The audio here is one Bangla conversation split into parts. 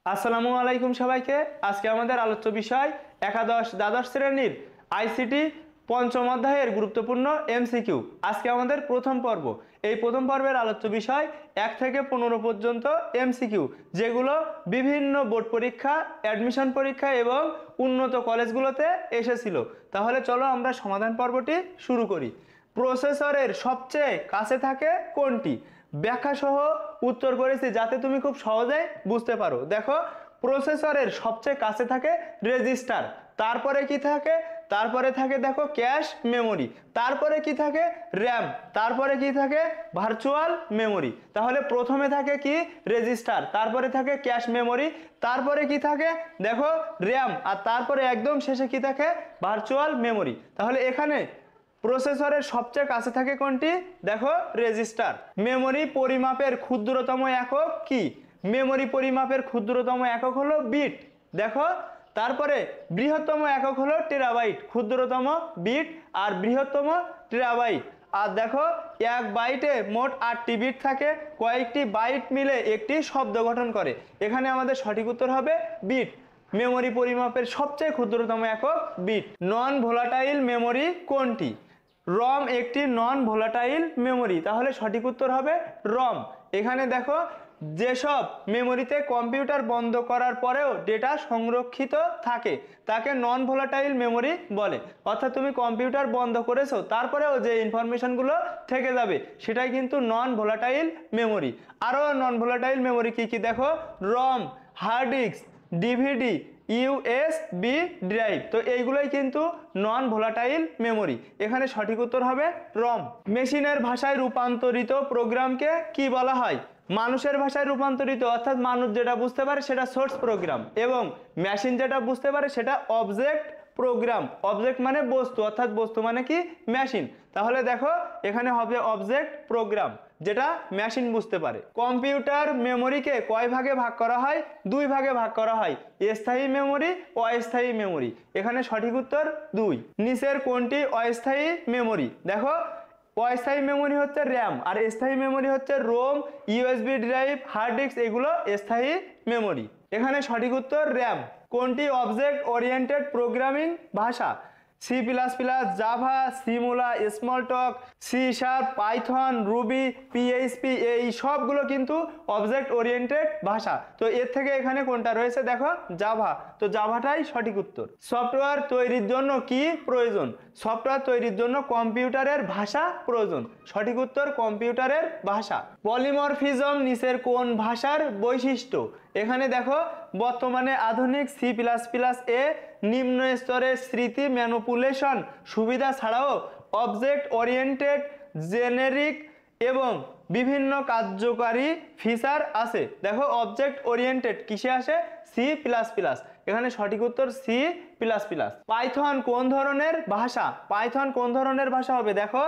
আসসালামু আলাইকুম সবাইকে। আজকে আমাদের আলোচ্য বিষয় একাদশ দ্বাদশ শ্রেণীর আইসিটি পঞ্চম অধ্যায়ের গুরুত্বপূর্ণ এমসিকিউ। আজকে আমাদের প্রথম পর্ব। এই প্রথম পর্বের আলোচ্য বিষয় 1 থেকে 15 পর্যন্ত এমসিকিউ, যেগুলো বিভিন্ন বোর্ড পরীক্ষা, অ্যাডমিশন পরীক্ষা এবং উন্নত কলেজগুলোতে এসেছিল। তাহলে চলো আমরা সমাধান পর্বটি শুরু করি। প্রসেসরের সবচেয়ে কাছে থাকে কোনটি? ব্যাখ্যা সহ উত্তর করেছি যাতে তুমি খুব সহজেই বুঝতে পারো। দেখো, প্রসেসরের সবচেয়ে কাছে থাকে রেজিস্টার, তারপরে কি থাকে? তারপরে থাকে দেখো ক্যাশ মেমোরি, তারপরে কি থাকে? র্যাম, তারপরে কি থাকে? Virtual memory. তাহলে প্রথমে থাকে কি? রেজিস্টার, তারপরে থাকে ক্যাশ মেমোরি, তারপরে কি থাকে? দেখো র্যাম, আর তারপরে একদম শেষে কি থাকে? Virtual memory. তাহলে এখানে প্রসেসরের সবচেয়ে কাছে থাকে কোনটি? দেখো রেজিস্টার। মেমোরি পরিমাপের ক্ষুদ্রতম একক কি? মেমোরি পরিমাপের ক্ষুদ্রতম একক হলো বিট। দেখো, তারপরে বৃহত্তম একক হলো টেরাবাইট, ক্ষুদ্রতম বিট আর বৃহত্তম টেরাবাইট। আর দেখো, এক বাইটে মোট 8টি বিট থাকে, কয়েকটি বাইট মিলে একটি শব্দ গঠন করে। এখানে আমাদের সঠিক উত্তর হবে বিট। মেমোরি পরিমাপের সবচেয়ে ক্ষুদ্রতম একক বিট। নন ভোলাটাইল মেমোরি কোনটি? রম একটি নন ভোলাটাইল মেমোরি, তাহলে সঠিক উত্তর হবে রম। এখানে দেখো, যেসব মেমোরিতে কম্পিউটার বন্ধ করার পরেও ডেটা সংরক্ষিত থাকে তাকে নন ভোলাটাইল মেমোরি বলে। অর্থাৎ তুমি কম্পিউটার বন্ধ করেছো, তারপরেও যে ইনফরমেশনগুলো থেকে যাবে সেটাই কিন্তু নন ভোলাটাইল মেমোরি। আরও নন ভোলাটাইল মেমোরি কি কি? দেখো, RAM, hard disk, DVD, USB drive. তো এইগুলোই কিন্তু নন ভোলাটাইল মেমোরি। এখানে সঠিক উত্তর হবে রম। মেশিনের ভাষায় রূপান্তরিত প্রোগ্রামকে কি বলা হয়? মানুষের ভাষায় রূপান্তরিত অর্থাৎ মানুষ যেটা বুঝতে পারে সেটা সোর্স প্রোগ্রাম, এবং মেশিন যেটা বুঝতে পারে সেটা অবজেক্ট প্রোগ্রাম। অবজেক্ট মানে বস্তু, অর্থাৎ বস্তু মানে কি? মেশিন। তাহলে দেখো, এখানে হবে অবজেক্ট প্রোগ্রাম, যেটা মেশিন বুঝতে পারে। কম্পিউটার মেমোরিকে কয় ভাগে ভাগ করা হয়? 2 ভাগে ভাগ করা হয়, স্থায়ী মেমোরি ও অস্থায়ী মেমোরি। এখানে সঠিক উত্তর 2। নিচের কোনটি অস্থায়ী মেমোরি? দেখো, অস্থায়ী মেমোরি হচ্ছে র্যাম, আর স্থায়ী মেমোরি হচ্ছে ROM, USB drive, hard disk, এগুলো স্থায়ী মেমোরি। এখানে সঠিক উত্তর র্যাম। কোনটি অবজেক্ট ওরিয়েন্টেড প্রোগ্রামিং ভাষা? C plus plus, Java, Simula, Smalltalk, C sharp, Python, Ruby, PHP, এই সবগুলো কিন্তু অবজেক্ট ওরিয়েন্টেড ভাষা। তো এর থেকে এখানে কোনটা রয়েছে? দেখো জাভা, তো জাভাটাই সঠিক উত্তর। সফটওয়্যার তৈরির জন্য কি প্রয়োজন? সফটওয়্যার তৈরির জন্য কম্পিউটারের ভাষা প্রয়োজন। সঠিক উত্তর কম্পিউটারের ভাষা। পলিমরফিজম নিচের কোন ভাষার বৈশিষ্ট্য? এখানে দেখো, বর্তমানে আধুনিক সি প্লাস প্লাস এ নিম্ন স্তরের স্মৃতি ম্যানিপুলেশন সুবিধা ছাড়াও অবজেক্ট ওরিয়েন্টেড, জেনেরিক এবং বিভিন্ন কার্যকারী ফিচার আছে। দেখো, অবজেক্ট ওরিয়েন্টেড কিসে আসে? C plus plus. এখানে সঠিক উত্তর সি প্লাস প্লাস। পাইথন কোন ধরনের ভাষা? পাইথন কোন ধরনের ভাষা হবে? দেখো,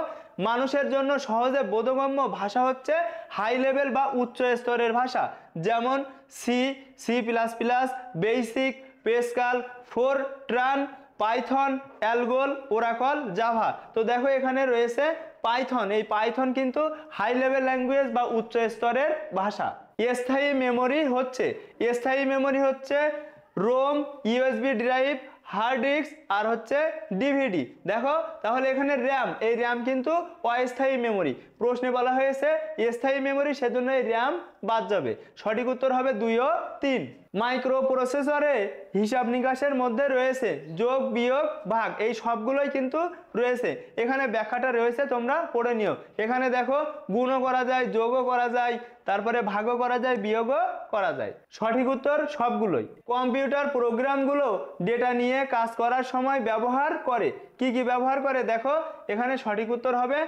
মানুষের জন্য সহজে বোধগম্য ভাষা হচ্ছে হাই লেভেল বা উচ্চ স্তরের ভাষা, যেমন C, C plus plus, BASIC, Pascal, Fortran, Python, ALGOL, Oracle, Java. তো দেখো, এখানে রয়েছে পাইথন। এই পাইথন কিন্তু হাই লেভেল ল্যাঙ্গুয়েজ বা উচ্চ স্তরের ভাষা। স্থায়ী মেমোরি হচ্ছে, স্থায়ী মেমোরি হচ্ছে ROM, USB drive, hard disk আর হচ্ছে ডিভিডি। দেখো, তাহলে এখানে র্যাম, এই র্যাম কিন্তু অস্থায়ী মেমোরি। প্রশ্নে বলা হয়েছে স্থায়ী মেমোরি, সেজন্য এই র্যাম বাদ যাবে। সঠিক উত্তর হবে 2 ও 3। মাইক্রো প্রসেসরে হিসাব নিকাশের মধ্যে রয়েছে যোগ, বিয়োগ, ভাগ, এই সবগুলোই কিন্তু রয়েছে। এখানে ব্যাখ্যাটা রয়েছে, তোমরা পড়ে নিও। এখানে দেখো, গুণও করা যায়, যোগও করা যায়, তারপরে ভাগও করা যায়, বিয়োগও করা যায়। সঠিক উত্তর সবগুলোই। কম্পিউটার প্রোগ্রামগুলো ডেটা নিয়ে কাজ করার সময় ব্যবহার করে কি কি ব্যবহার করে? দেখো, এখানে সঠিক উত্তর হবে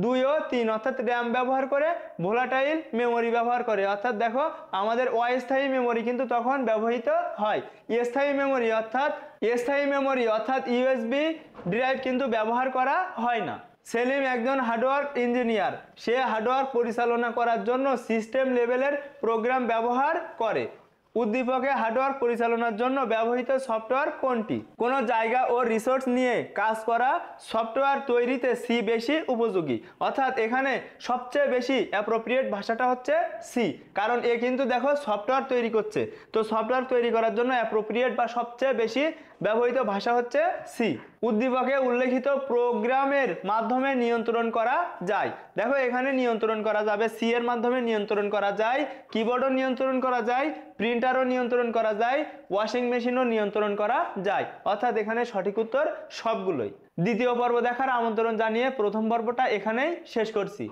2 ও 3, অর্থাৎ র্যাম ব্যবহার করে, ভোলাটাইল মেমোরি ব্যবহার করে। অর্থাৎ দেখো, আমাদের অস্থায়ী মেমোরি কিন্তু তখন ব্যবহৃত হয়। স্থায়ী মেমোরি অর্থাৎ ইউএসবি ড্রাইভ কিন্তু ব্যবহার করা হয় না। সেলিম একজন হার্ডওয়্যার ইঞ্জিনিয়ার, সে হার্ডওয়্যার পরিচালনা করার জন্য সিস্টেম লেভেলের প্রোগ্রাম ব্যবহার করে। উদ্দীপকে হার্ডওয়্যার পরিচালনার জন্য ব্যবহৃত সফটওয়্যার কোনটি? কোনো জায়গা ও রিসোর্স নিয়ে কাজ করা সফটওয়্যার তৈরিতে সি বেশি উপযোগী। অর্থাৎ এখানে সবচেয়ে বেশি অ্যাপ্রোপ্রিয়েট ভাষাটা হচ্ছে সি, কারণ এ কিন্তু দেখো সফটওয়্যার তৈরি করছে, তো সফটওয়্যার তৈরি করার জন্য অ্যাপ্রোপ্রিয়েট বা সবচেয়ে বেশি ব্যবহৃত ভাষা হচ্ছে সি। উদ্দীপকে উল্লেখিত প্রোগ্রামের মাধ্যমে নিয়ন্ত্রণ করা যায়। দেখো এখানে নিয়ন্ত্রণ করা যাবে, সি এর মাধ্যমে নিয়ন্ত্রণ করা যায়, কিবোর্ডও নিয়ন্ত্রণ করা যায়, প্রিন্টারও নিয়ন্ত্রণ করা যায়, ওয়াশিং মেশিনও নিয়ন্ত্রণ করা যায়। অর্থাৎ এখানে সঠিক উত্তর সবগুলোই। দ্বিতীয় পর্ব দেখার আমন্ত্রণ জানিয়ে প্রথম পর্বটা এখানেই শেষ করছি।